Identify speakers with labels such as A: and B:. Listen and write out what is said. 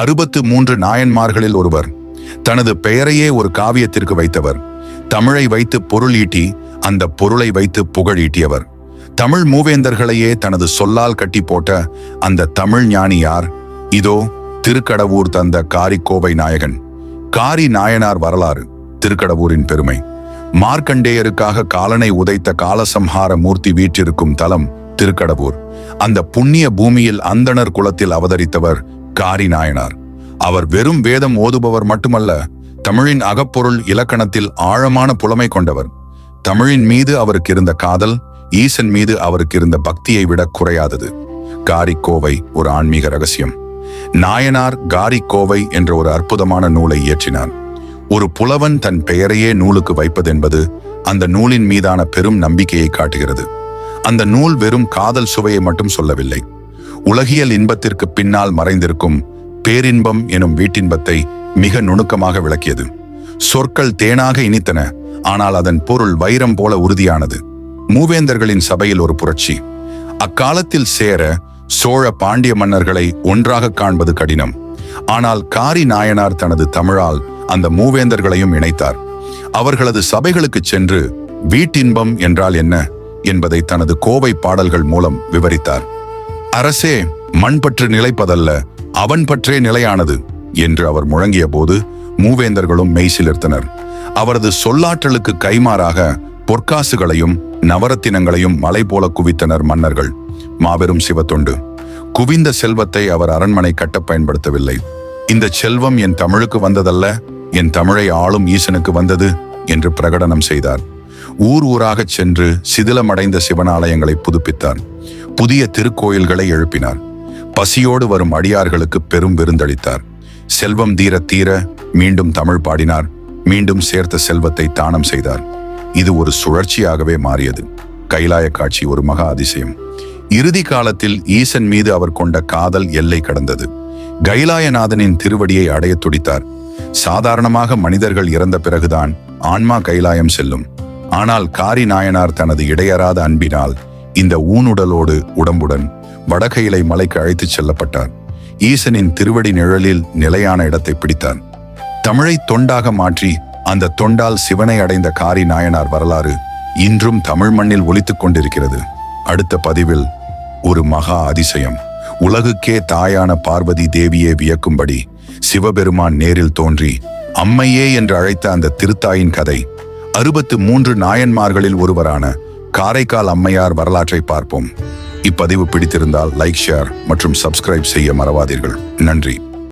A: 63 நாயன்மார்களில் ஒருவர். தனது பெயரையே ஒரு காவியத்திற்கு வைத்தவர். தமிழை வைத்து பொருள் ஈட்டி அந்த பொருளை வைத்து புகழ் ஈட்டியவர். தமிழ் மூவேந்தர்களையே தனது சொல்லால் கட்டி போட்ட அந்த தமிழ் ஞானி யார்? இதோ திருக்கடவூர் தந்த காரிக்கோவை நாயகன். காரி நாயனார் வரலாறு. திருக்கடவூரின் பெருமை. மார்க்கண்டேயருக்காக காலனை உதைத்த காலசம்ஹார மூர்த்தி வீற்றிருக்கும் தலம் திருக்கடவூர். அந்த புண்ணிய பூமியில் அந்தணர் குலத்தில் அவதரித்தவர் காரி நாயனார். அவர் வெறும் வேதம் ஓதுபவர் மட்டுமல்ல, தமிழின் அகப்பொருள் இலக்கணத்தில் ஆழமான புலமை கொண்டவர். தமிழின் மீது அவருக்கு இருந்த காதல் ஈசன் மீது அவருக்கு இருந்த பக்தியை விட குறையாதது. காரிக்கோவை ஒரு ஆன்மீக ரகசியம். நாயனார் காரிக்கோவை என்ற ஒரு அற்புதமான நூலை இயற்றினார். ஒரு புலவன் தன் பெயரையே நூலுக்கு வைப்பதென்பது அந்த நூலின் மீதான பெரும் நம்பிக்கையை காட்டுகிறது. அந்த நூல் வெறும் காதல் சுவையை மட்டும் சொல்லவில்லை, உலகியல் இன்பத்திற்கு பின்னால் மறைந்திருக்கும் பேரின்பம் எனும் வீட்டின்பத்தை மிக நுணுக்கமாக விளக்கியது. சொற்கள் தேனாக இனித்தன, ஆனால் அதன் பொருள் வைரம் போல உறுதியானது. மூவேந்தர்களின் சபையில் ஒரு புரட்சி. அக்காலத்தில் சேர சோழ பாண்டிய மன்னர்களை ஒன்றாக காண்பது கடினம். ஆனால் காரி நாயனார் தனது தமிழால் அந்த மூவேந்தர்களையும் இணைத்தார். அவர்களது சபைகளுக்கு சென்று வீட்டின்பம் என்றால் என்ன என்பதை தனது கோவை பாடல்கள் மூலம் விவரித்தார். அரசே, மண் பற்று நிலைப்பதல்ல, அவன் பற்றே நிலையானது என்று அவர் முழங்கிய போது மூவேந்தர்களும் மெய்சிலிர்த்தனர். அவரது சொல்லாற்றலுக்கு கைமாறாக பொற்காசுகளையும் நவரத்தினங்களையும் மலை போல குவித்தனர் மன்னர்கள். மாபெரும் சிவத்தொண்டு. குவிந்த செல்வத்தை அவர் அரண்மனை கட்ட பயன்படுத்தவில்லை. இந்த செல்வம் என் தமிழுக்கு வந்ததல்ல, என் தமிழை ஆளும் ஈசனுக்கு வந்தது என்று பிரகடனம் செய்தார். ஊர் ஊராகச் சென்று சிதிலமடைந்த சிவனாலயங்களை புதுப்பித்தார். புதிய திருக்கோயில்களை எழுப்பினார். பசியோடு வரும் அடியார்களுக்கு பெரும் விருந்தளித்தார். செல்வம் தீர தீர மீண்டும் தமிழ் பாடினார். மீண்டும் சேர்த்த செல்வத்தை தானம் செய்தார். இது ஒரு சுழற்சியாகவே மாறியது. கைலாய காட்சி ஒரு மகா அதிசயம். இறுதி காலத்தில் ஈசன் மீது அவர் கொண்ட காதல் எல்லை கடந்தது. கைலாயநாதனின் திருவடியை அடைய துடித்தார். சாதாரணமாக மனிதர்கள் இறந்த பிறகுதான் ஆன்மா கைலாயம் செல்லும். ஆனால் காரி நாயனார் தனது இடையறாத அன்பினால் இந்த ஊனுடலோடு உடம்புடன் வடகையிலை மலைக்கு அழைத்துச் செல்லப்பட்டார். ஈசனின் திருவடி நிழலில் நிலையான இடத்தை பிடித்தார். தமிழை தொண்டாக மாற்றி அந்த தொண்டால் சிவனை அடைந்த காரி நாயனார் வரலாறு இன்றும் தமிழ் மண்ணில் ஒலித்துக் கொண்டிருக்கிறது. அடுத்த பதிவில் ஒரு மகா அதிசயம். உலகுக்கே தாயான பார்வதி தேவியே வியக்கும்படி சிவபெருமான் நேரில் தோன்றி அம்மையே என்று அழைத்த அந்த திருத்தாயின் கதை. 63 நாயன்மார்களில் ஒருவரான காரைக்கால் அம்மையார் வரலாற்றை பார்ப்போம். இப்பதிவு பிடித்திருந்தால் லைக், ஷேர் மற்றும் சப்ஸ்கிரைப் செய்ய மறவாதீர்கள். நன்றி.